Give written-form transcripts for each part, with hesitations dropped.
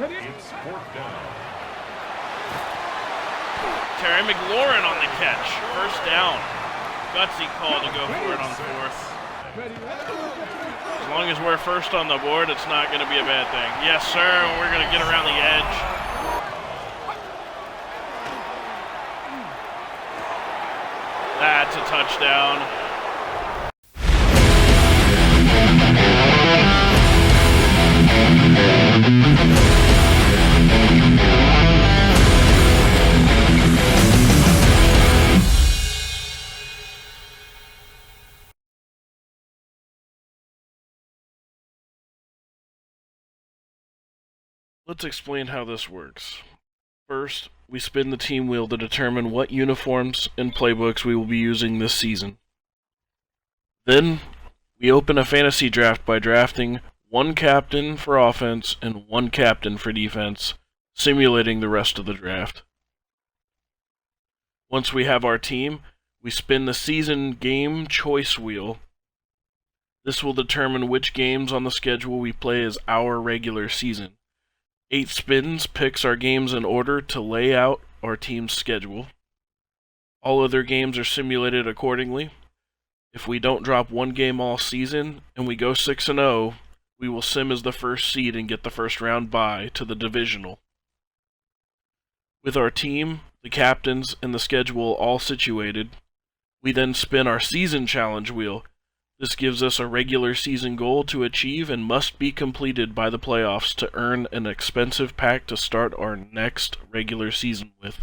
It's fourth down. Terry McLaurin on the catch. First down. Gutsy call to go for it on fourth. As long as we're first on the board, it's not going to be a bad thing. Yes, sir. We're going to get around the edge. That's a touchdown. Let's explain how this works. First, we spin the team wheel to determine what uniforms and playbooks we will be using this season. Then, we open a fantasy draft by drafting one captain for offense and one captain for defense, simulating the rest of the draft. Once we have our team, we spin the season game choice wheel. This will determine which games on the schedule we play as our regular season. 8 spins picks our games in order to lay out our team's schedule. All other games are simulated accordingly. If we don't drop one game all season and we go 6-0, we will sim as the first seed and get the first round bye to the divisional. With our team, the captains, and the schedule all situated, we then spin our season challenge wheel. This gives us a regular season goal to achieve and must be completed by the playoffs to earn an expensive pack to start our next regular season with.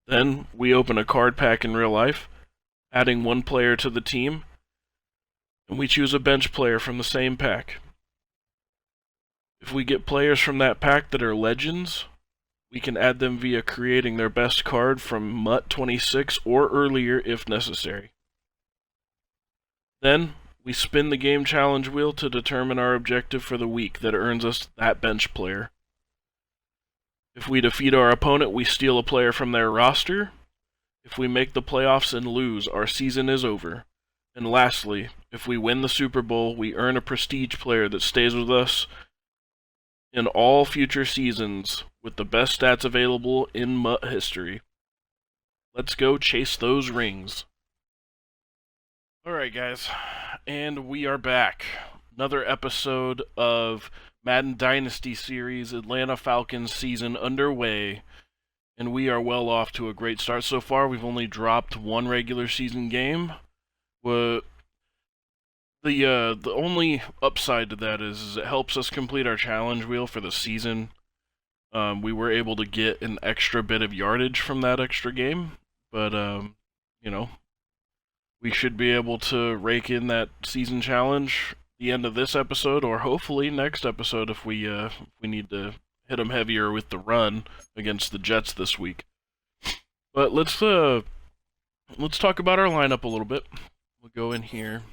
Then, we open a card pack in real life, adding one player to the team, and we choose a bench player from the same pack. If we get players from that pack that are legends, we can add them via creating their best card from MUT 26 or earlier if necessary. Then, we spin the game challenge wheel to determine our objective for the week that earns us that bench player. If we defeat our opponent, we steal a player from their roster. If we make the playoffs and lose, our season is over. And lastly, if we win the Super Bowl, we earn a prestige player that stays with us in all future seasons with the best stats available in MUT history. Let's go chase those rings. Alright guys, and we are back. Another episode of Madden Dynasty series, Atlanta Falcons season underway, and we are well off to a great start so far. We've only dropped one regular season game. The only upside to that is it helps us complete our challenge wheel for the season. We were able to get an extra bit of yardage from that extra game, but you know, we should be able to rake in that season challenge the end of this episode, or hopefully next episode if we need to hit them heavier with the run against the Jets this week. But let's talk about our lineup a little bit. We'll go in here,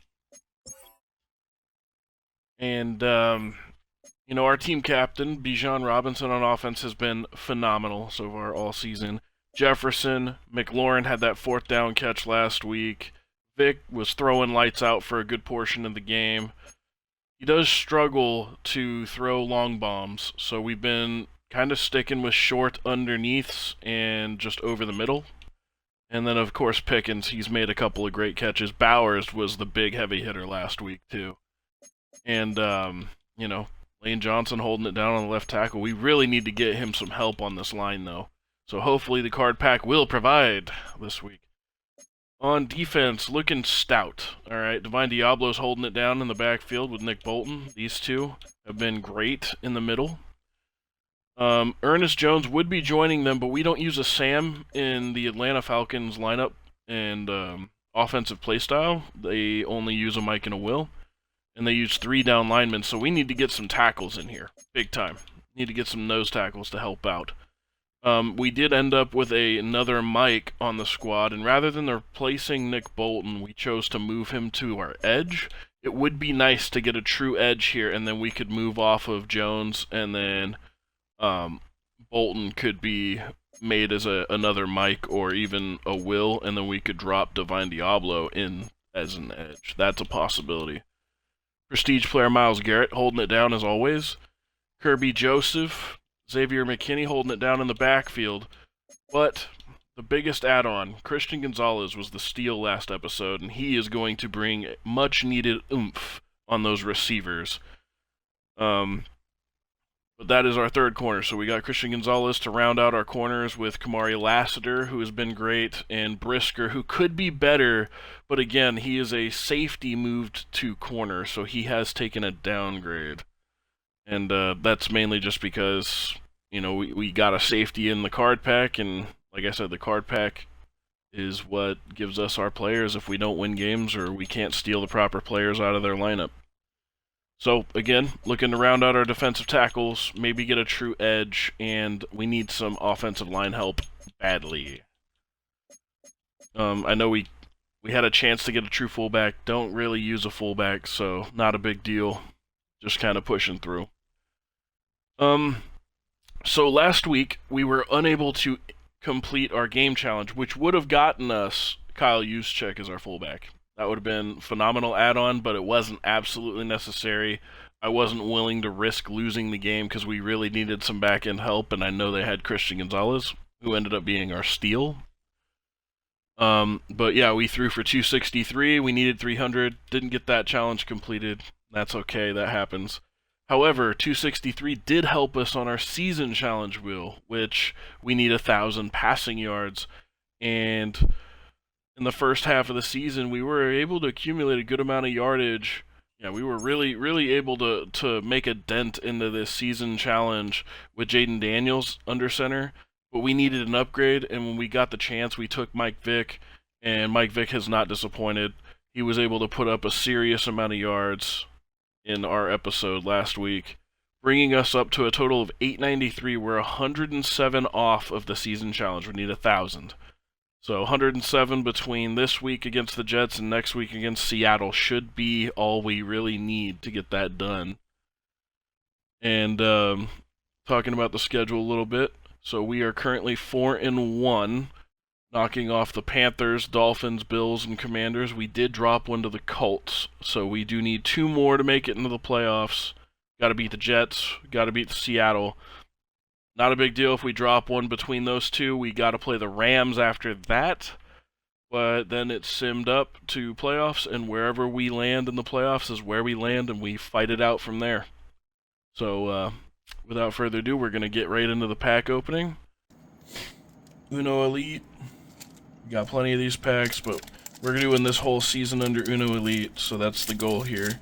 and you know, our team captain Bijan Robinson on offense has been phenomenal so far all season. Jefferson, McLaurin had that 4th down catch last week. Vic was throwing lights out for a good portion of the game. He does struggle to throw long bombs, so we've been kind of sticking with short underneaths and just over the middle. And then, of course, Pickens, he's made a couple of great catches. Bowers was the big heavy hitter last week, too. And, you know, Lane Johnson holding it down on the left tackle. We really need to get him some help on this line, though. So hopefully the card pack will provide this week. On defense, looking stout. Alright, Divine Diablo's holding it down in the backfield with Nick Bolton. These two have been great in the middle. Ernest Jones would be joining them, but we don't use a Sam in the Atlanta Falcons lineup and offensive playstyle. They only use a Mike and a Will. And they use 3 down linemen, so we need to get some tackles in here. Big time. Need to get some nose tackles to help out. We did end up with another Mike on the squad, and rather than replacing Nick Bolton, we chose to move him to our edge. It would be nice to get a true edge here, and then we could move off of Jones, and then Bolton could be made as another Mike or even a Will, and then we could drop Divine Diablo in as an edge. That's a possibility. Prestige player Myles Garrett holding it down as always. Kirby Joseph, Xavier McKinney holding it down in the backfield. But the biggest add-on, Christian Gonzalez was the steal last episode, and he is going to bring much-needed oomph on those receivers. But that is our third corner. So we got Christian Gonzalez to round out our corners with Kamari Lassiter, who has been great, and Brisker, who could be better, but again, he is a safety moved to corner, so he has taken a downgrade. And that's mainly just because, we got a safety in the card pack, and like I said, the card pack is what gives us our players if we don't win games or we can't steal the proper players out of their lineup. So, again, looking to round out our defensive tackles, maybe get a true edge, and we need some offensive line help badly. I know we had a chance to get a true fullback, don't really use a fullback, so not a big deal. Just kind of pushing through. So last week, we were unable to complete our game challenge, which would have gotten us Kyle Juszczyk as our fullback. That would have been phenomenal add-on, but it wasn't absolutely necessary. I wasn't willing to risk losing the game because we really needed some back-end help, and I know they had Christian Gonzalez, who ended up being our steal. But yeah, we threw for 263. We needed 300. Didn't get that challenge completed. That's okay. That happens. However, 263 did help us on our season challenge wheel, which we need 1,000 passing yards, and in the first half of the season, we were able to accumulate a good amount of yardage. Yeah, we were really able to make a dent into this season challenge with Jaden Daniels under center, but we needed an upgrade, and when we got the chance, we took Mike Vick, and Mike Vick has not disappointed. He was able to put up a serious amount of yards in our episode last week, bringing us up to a total of 893. We're 107 off of the season challenge. We need 1,000. So 107 between this week against the Jets and next week against Seattle should be all we really need to get that done. And talking about the schedule a little bit, so we are currently 4-1, knocking off the Panthers, Dolphins, Bills, and Commanders. We did drop one to the Colts, so we do need 2 more to make it into the playoffs. Got to beat the Jets, got to beat the Seattle. Not a big deal if we drop one between those two. We got to play the Rams after that, but then it's simmed up to playoffs, and wherever we land in the playoffs is where we land, and we fight it out from there. So, without further ado, we're going to get right into the pack opening. Uno Elite. We got plenty of these packs, but we're doing this whole season under Uno Elite, so that's the goal here.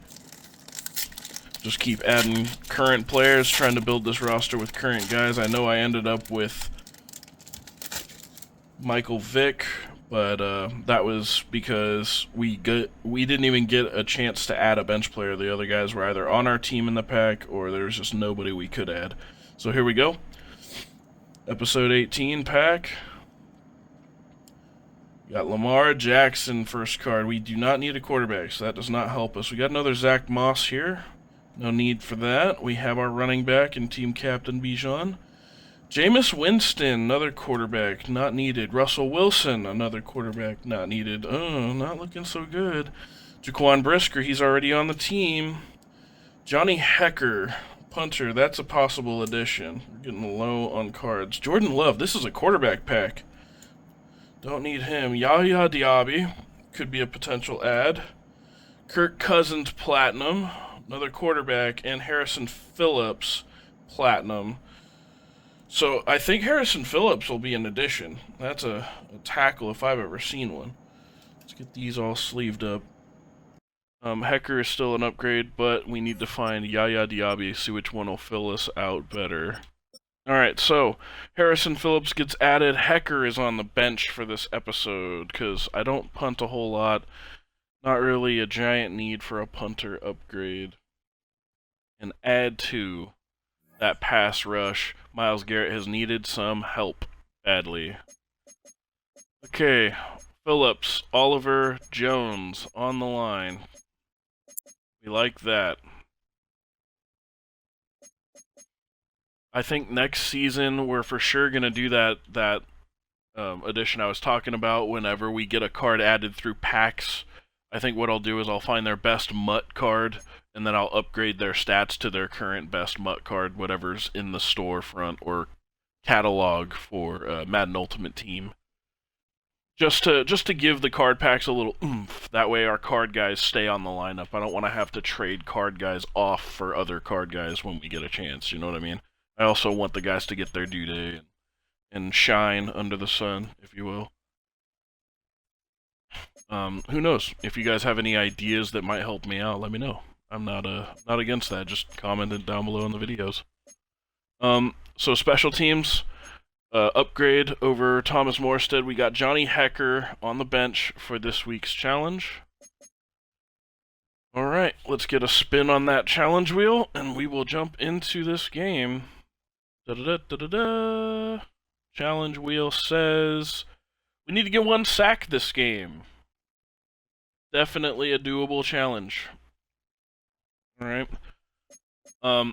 Just keep adding current players, trying to build this roster with current guys. I know I ended up with Michael Vick, but that was because we didn't even get a chance to add a bench player. The other guys were either on our team in the pack, or there was just nobody we could add. So here we go. Episode 18 pack. We got Lamar Jackson first card. We do not need a quarterback, so that does not help us. We got another Zach Moss here. No need for that. We have our running back and team captain Bijan. Jameis Winston, another quarterback, not needed. Russell Wilson, another quarterback, not needed. Oh, not looking so good. Jaquan Brisker, he's already on the team. Johnny Hecker, punter, that's a possible addition. We're getting low on cards. Jordan Love, this is a quarterback pack. Don't need him. Yahya Diaby, could be a potential add. Kirk Cousins, platinum. Another quarterback, and Harrison Phillips, platinum. So I think Harrison Phillips will be an addition. That's a tackle if I've ever seen one. Let's get these all sleeved up. Hecker is still an upgrade, but we need to find Yahya Diaby, see which one will fill us out better. Alright, so Harrison Phillips gets added. Hecker is on the bench for this episode, because I don't punt a whole lot. Not really a giant need for a punter upgrade. And add to that pass rush. Myles Garrett has needed some help badly. Okay, Phillips, Oliver, Jones on the line. We like that. I think next season we're for sure going to do that addition I was talking about whenever we get a card added through packs. I think what I'll do is I'll find their best MUT card, and then I'll upgrade their stats to their current best MUT card, whatever's in the storefront or catalog for Madden Ultimate Team. Just to give the card packs a little oomph. That way our card guys stay on the lineup. I don't want to have to trade card guys off for other card guys when we get a chance, you know what I mean? I also want the guys to get their due day and shine under the sun, if you will. Who knows? If you guys have any ideas that might help me out, let me know. I'm not against that. Just comment it down below in the videos. So special teams, upgrade over Thomas Morstead. We got Johnny Hecker on the bench for this week's challenge. Alright, let's get a spin on that challenge wheel, and we will jump into this game. Da-da-da-da-da-da. Challenge wheel says we need to get 1 sack this game. Definitely a doable challenge. Alright. I'm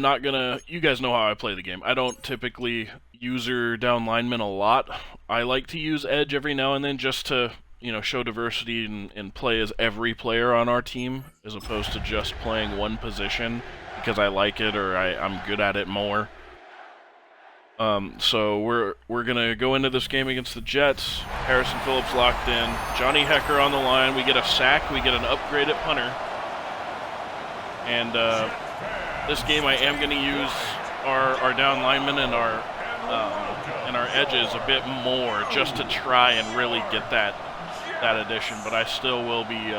not gonna... You guys know how I play the game. I don't typically user down linemen a lot. I like to use edge every now and then just to, you know, show diversity and play as every player on our team, as opposed to just playing one position because I like it or I'm good at it more. So we're gonna go into this game against the Jets. Harrison Phillips locked in. Johnny Hecker on the line. We get a sack. We get an upgraded punter. And this game I am gonna use our down linemen and our edges a bit more just to try and really get that addition. But I still will be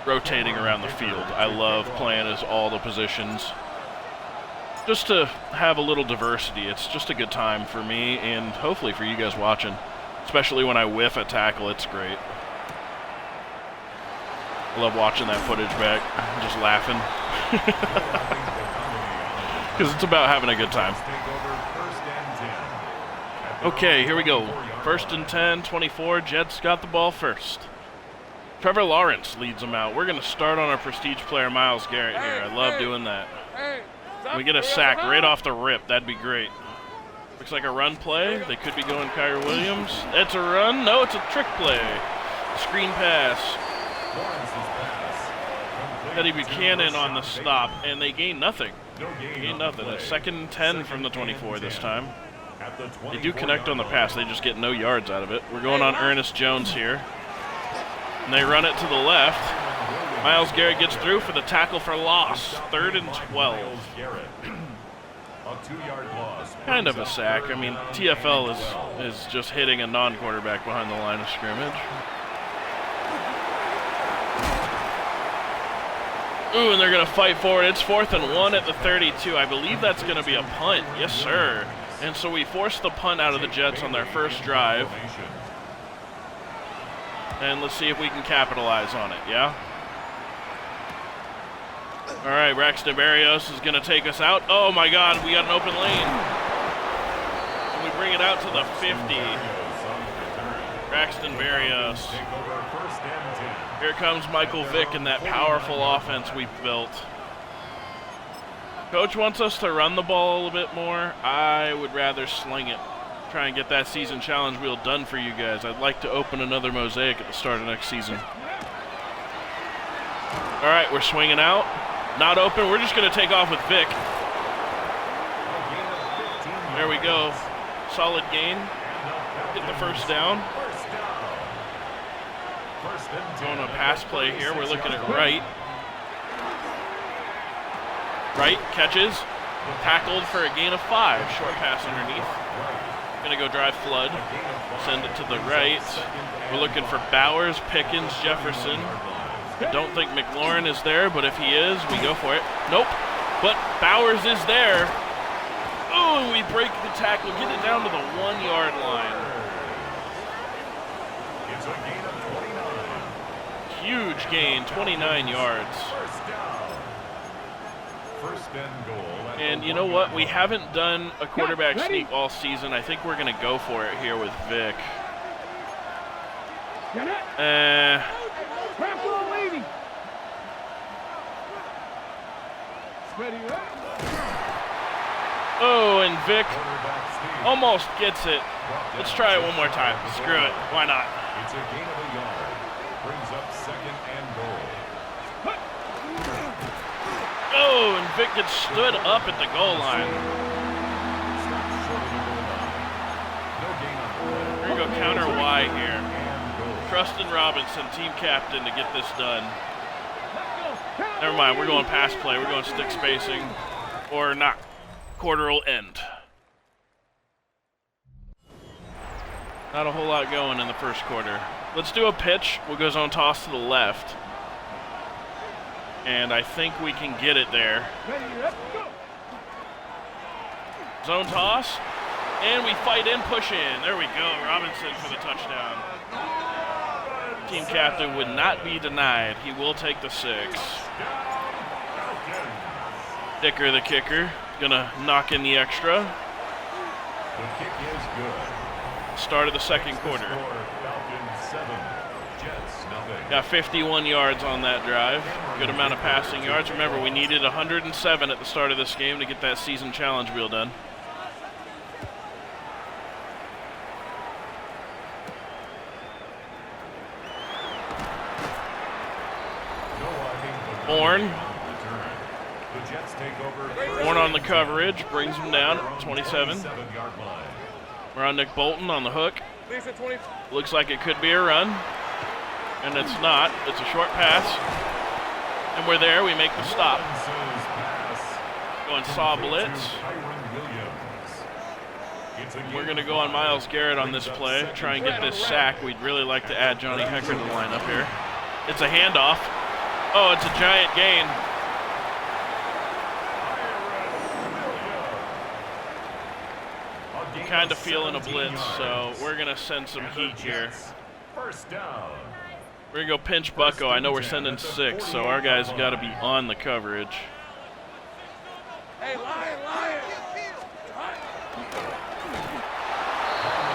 rotating around the field. I love playing as all the positions. Just to have a little diversity. It's just a good time for me and hopefully for you guys watching. Especially when I whiff a tackle, it's great. I love watching that footage back, just laughing. Because it's about having a good time. Okay, here we go. 1st and 10, 24, Jets got the ball first. Trevor Lawrence leads them out. We're going to start on our prestige player, Myles Garrett here. I love doing that. We get a sack right off the rip. That'd be great. Looks like a run play. They could be going Kyrie Williams. That's a run. No, it's a trick play. Screen pass. Eddie Buchanan on the stop, and they gain nothing. They gain nothing. It's 2nd and 10 from the 24 this time. They do connect on the pass. They just get no yards out of it. We're going on Ernest Jones here. And they run it to the left. Myles Garrett gets through for the tackle for loss. 3rd and 12. Kind of a sack. I mean, TFL is just hitting a non-quarterback behind the line of scrimmage. Ooh, and they're going to fight for it. It's 4th and 1 at the 32. I believe that's going to be a punt. Yes, sir. And so we forced the punt out of the Jets on their first drive. And let's see if we can capitalize on it, yeah? All right, Braxton Berrios is going to take us out. Oh, my God, we got an open lane. And we bring it out to the 50. Braxton Berrios. Here comes Michael Vick and that powerful offense we've built. Coach wants us to run the ball a little bit more. I would rather sling it. Try and get that season challenge wheel done for you guys. I'd like to open another mosaic at the start of next season. All right, we're swinging out. Not open. We're just going to take off with Vic. There we go. Solid gain. Get the first down. Going a pass play here. We're looking at Wright. Wright catches. Tackled for a gain of 5. Short pass underneath. Going to go drive flood. Send it to the right. We're looking for Bowers, Pickens, Jefferson. I don't think McLaurin is there, but if he is, we go for it. Nope. But Bowers is there. Oh, we break the tackle. Get it down to the 1-yard line. Huge gain, 29 yards. And you know what? We haven't done a quarterback sneak all season. I think we're going to go for it here with Vic. Oh, and Vic almost gets it. Let's try it one more time. Screw it. Why not? It's a gain of a yard. Brings up 2nd and goal. Oh, and Vic gets stood up at the goal line. We're going to go counter Y here. Trustin Robinson, team captain, to get this done. Never mind, we're going pass play. We're going stick spacing. Or not. Quarter will end. Not a whole lot going in the first quarter. Let's do a pitch. We'll go zone toss to the left. And I think we can get it there. Zone toss. And we fight in, push in. There we go. Robinson for the touchdown. Team captain would not be denied. He will take the 6. Dicker, the kicker, gonna knock in the extra. The kick is good. Start of the second quarter. Falcons 7, Jets nothing. Got 51 yards on that drive. Good amount of passing yards. Remember, we needed 107 at the start of this game to get that season challenge wheel done. Horn. Horn on the coverage, brings him down, 27. We're on Nick Bolton on the hook. Looks like it could be a run, and it's not. It's a short pass, and we're there. We make the stop. Going saw blitz. We're going to go on Myles Garrett on this play, try and get this sack. We'd really like to add Johnny Hecker to the lineup here. It's a handoff. Oh, it's a giant gain. Kind of feeling a blitz, so we're going to send some heat here. We're going to go pinch Bucko. I know we're sending 6, so our guys got to be on the coverage.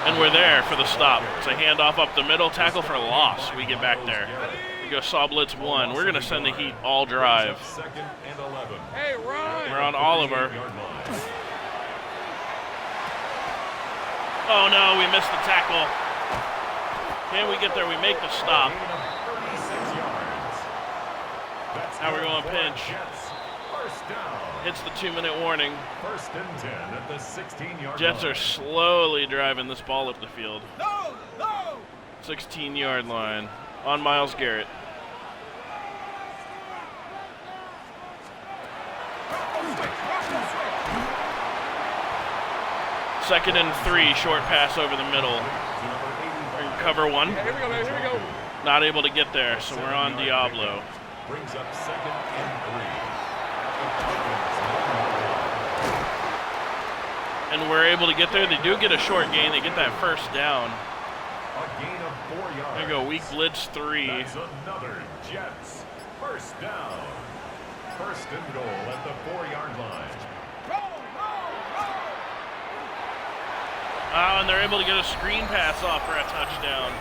And we're there for the stop. It's a handoff up the middle, tackle for loss. We get back there. We go saw blitz 1. We're going to send the heat all drive. We're on Oliver. Oh no, we missed the tackle. Can we get there? We make the stop. Now we're going pinch. Hits the 2-minute warning. Jets are slowly driving this ball up the field. 16-yard line on Myles Garrett. Second and 3, short pass over the middle. Cover 1. Here we go. Not able to get there, so we're on Diablo. Brings up 2nd and 3. And we're able to get there. They do get a short gain. They get that first down. A gain of 4 yards. There you go, weak blitz 3. That's another Jets. First down. First and goal at the 4-yard line. And they're able to get a screen pass off for a touchdown.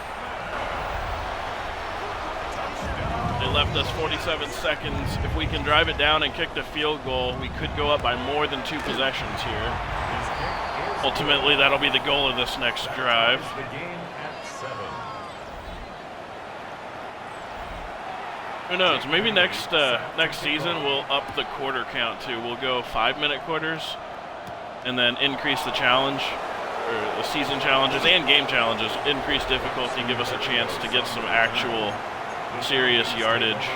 They left us 47 seconds. If we can drive it down and kick the field goal, we could go up by more than 2 possessions here. Ultimately, that'll be the goal of this next drive. Who knows? Maybe next season we'll up the quarter count too. We'll go 5-minute quarters, and then increase the challenge, or the season challenges and game challenges. Increase difficulty, give us a chance to get some actual serious yardage.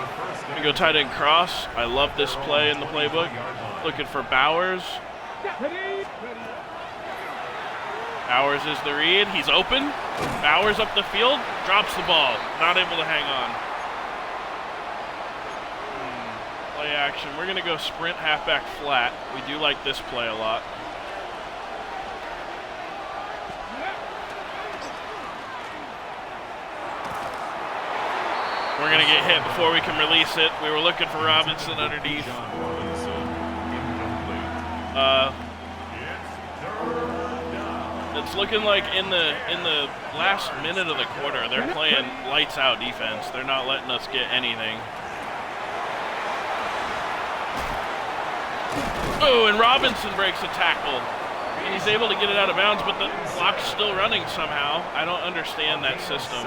We go tight end cross. I love this play in the playbook. Looking for Bowers. Bowers is the read. He's open. Bowers up the field, drops the ball. Not able to hang on. Play action. We're going to go sprint halfback flat. We do like this play a lot. We're going to get hit before we can release it. We were looking for Robinson underneath. It's looking like in the last minute of the quarter, they're playing lights out defense. They're not letting us get anything. Oh, and Robinson breaks a tackle. And he's able to get it out of bounds, but the clock's still running somehow. I don't understand that system.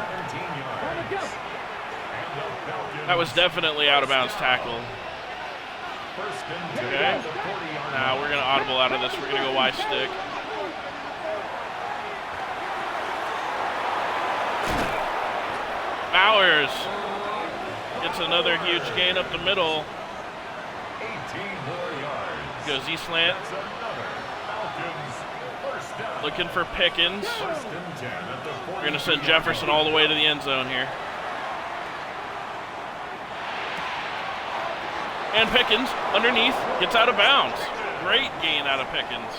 That was definitely out of bounds tackle. Okay. Now we're going to audible out of this. We're going to go Y stick. Bowers gets another huge gain up the middle. 18 more yards. Goes E-slant. Looking for Pickens. We're going to send Jefferson all the way to the end zone here. And Pickens, underneath, gets out of bounds. Great gain out of Pickens.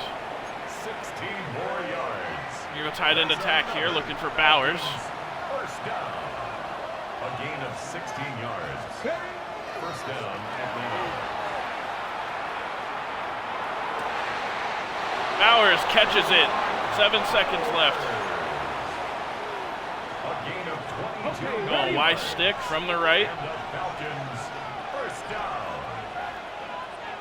16 more yards. You're a tight end attack here, looking for Bowers. First down. A gain of 16 yards. First down, Atlanta. Bowers catches it. 7 seconds left. A gain of 22. Going Y stick from the right. And the Falcons, first down.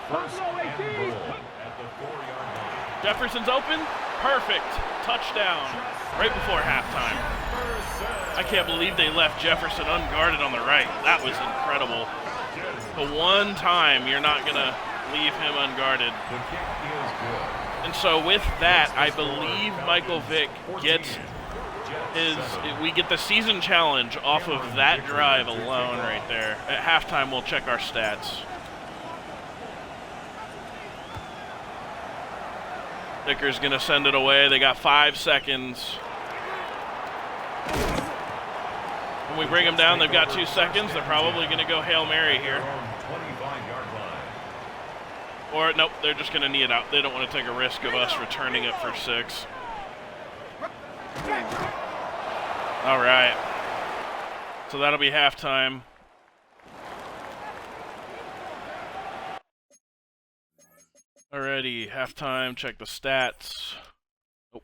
First and goal at the 4-yard line. Jefferson's open. Perfect. Touchdown. Right before halftime. I can't believe they left Jefferson unguarded on the right. That was incredible. The one time you're not going to leave him unguarded. The kick is good. And so with that, I believe Michael Vick gets we get the season challenge off of that drive alone right there. At halftime, we'll check our stats. Vicker's going to send it away. They got 5 seconds. When we bring them down, they've got 2 seconds. They're probably going to go Hail Mary here. Or, nope, they're just going to knee it out. They don't want to take a risk of us returning it for 6. All right. So that'll be halftime. Alrighty, halftime. Check the stats. Oh.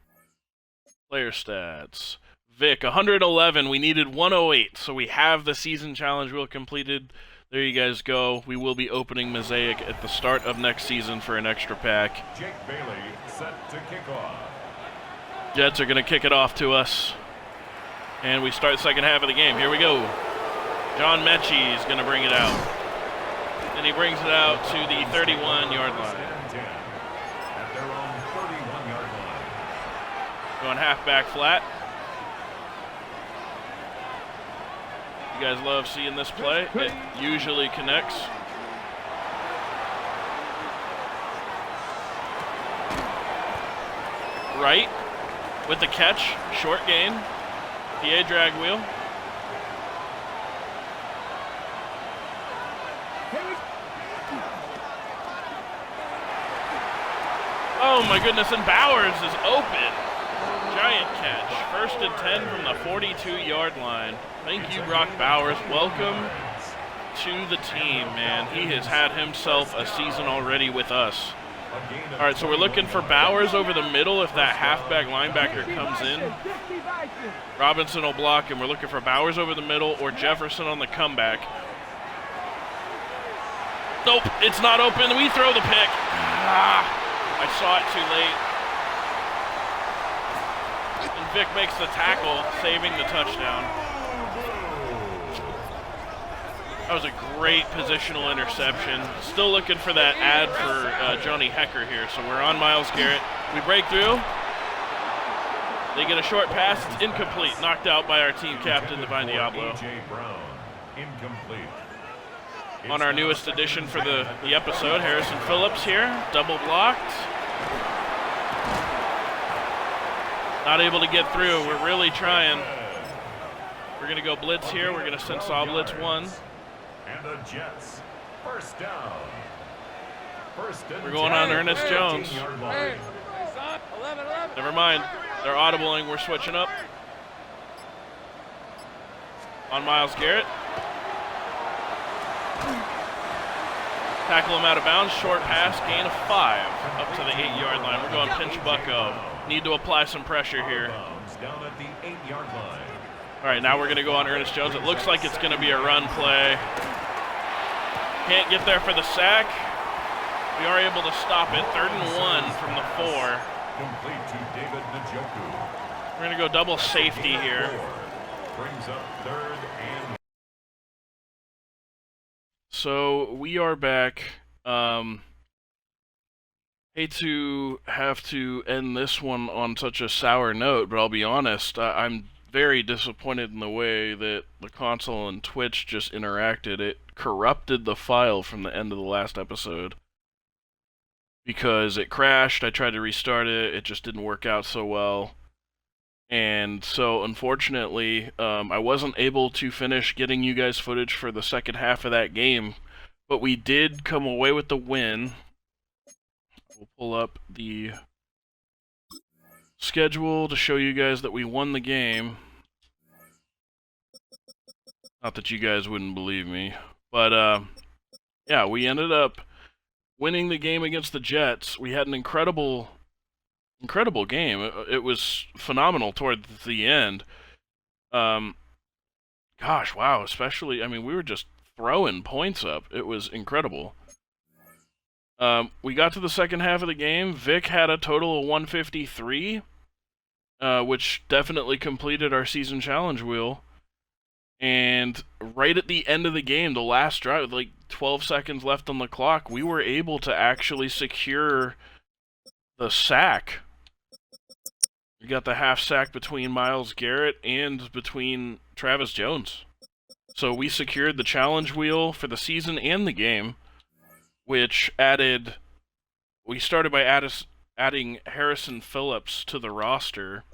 Player stats. Vic, 111. We needed 108, so we have the season challenge wheel completed. There you guys go. We will be opening Mosaic at the start of next season for an extra pack. Jake Bailey set to kick off. Jets are going to kick it off to us. And we start the second half of the game. Here we go. John Mechie is going to bring it out. And he brings it out to the 31-yard line. At their own 31-yard line. Going halfback flat. You guys love seeing this play. It usually connects. Right with the catch, short gain. PA drag wheel. Oh my goodness, and Bowers is open. Giant catch. First and 10 from the 42-yard line. Thank you, Brock Bowers. Welcome to the team, man. He has had himself a season already with us. All right, so we're looking for Bowers over the middle if that halfback linebacker comes in. Robinson will block, and we're looking for Bowers over the middle or Jefferson on the comeback. Nope, it's not open. We throw the pick. I saw it too late. And Vic makes the tackle, saving the touchdown. That was a great positional interception. Still looking for that ad for Johnny Hecker here. So we're on Myles Garrett. We break through. They get a short pass. It's incomplete. Knocked out by our team captain, Divine Diablo. Incomplete. On our newest addition for the episode, Harrison Phillips here. Double blocked. Not able to get through. We're really trying. We're going to go blitz here. We're going to send saw blitz 1. And the Jets, first down. We're going on Ernest Jones. Never mind. They're audibling. We're switching up. On Myles Garrett. Tackle him out of bounds. Short pass. Gain of 5 up to the 8-yard line. We're going pinch bucko. Need to apply some pressure here. Down at the 8-yard line. All right, now we're going to go on Ernest Jones. It looks like it's going to be a run play. Can't get there for the sack. We are able to stop it. 3rd and 1 from the 4. Complete to David Njoku. We're going to go double safety here. Brings up third and... So we are back. Hate to have to end this one on such a sour note, but I'll be honest, I'm very disappointed in the way that the console and Twitch just interacted. It corrupted the file from the end of the last episode because it crashed. I tried to restart it. It just didn't work out so well. And so, unfortunately, I wasn't able to finish getting you guys footage for the second half of that game, but we did come away with the win. We'll pull up the schedule to show you guys that we won the game. Not that you guys wouldn't believe me, but yeah, we ended up winning the game against the Jets. We had an incredible game. It was phenomenal toward the end. Gosh, wow, especially, I mean, we were just throwing points up. It was incredible. We got to the second half of the game. Vic had a total of 153, which definitely completed our season challenge wheel. And right at the end of the game, the last drive, with like 12 seconds left on the clock, we were able to actually secure the sack. We got the half sack between Myles Garrett and between Travis Jones. So we secured the challenge wheel for the season and the game, which added... We started by adding Harrison Phillips to the roster.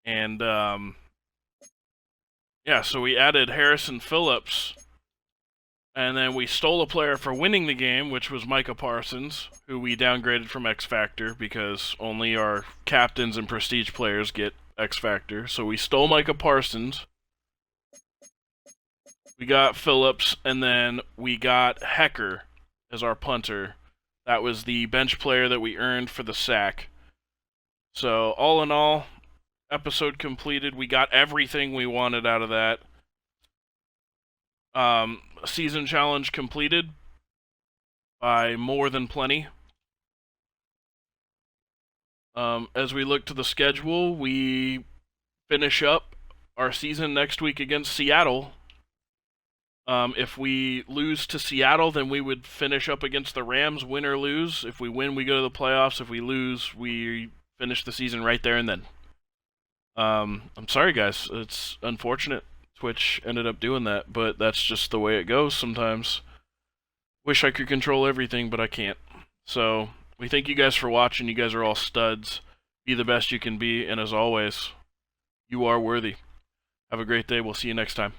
And, yeah, so we added Harrison Phillips, and then we stole a player for winning the game, which was Micah Parsons, who we downgraded from X Factor because only our captains and prestige players get X Factor. So we stole Micah Parsons, we got Phillips, and then we got Hecker as our punter. That was the bench player that we earned for the sack. So, all in all, episode completed. We got everything we wanted out of that. Season challenge completed by more than plenty. As we look to the schedule, we finish up our season next week against Seattle. If we lose to Seattle, then we would finish up against the Rams, win or lose. If we win, we go to the playoffs. If we lose, we finish the season right there and then. I'm sorry, guys. It's unfortunate Twitch ended up doing that, but that's just the way it goes sometimes. Wish I could control everything, but I can't. So, we thank you guys for watching. You guys are all studs. Be the best you can be, and as always, you are worthy. Have a great day. We'll see you next time.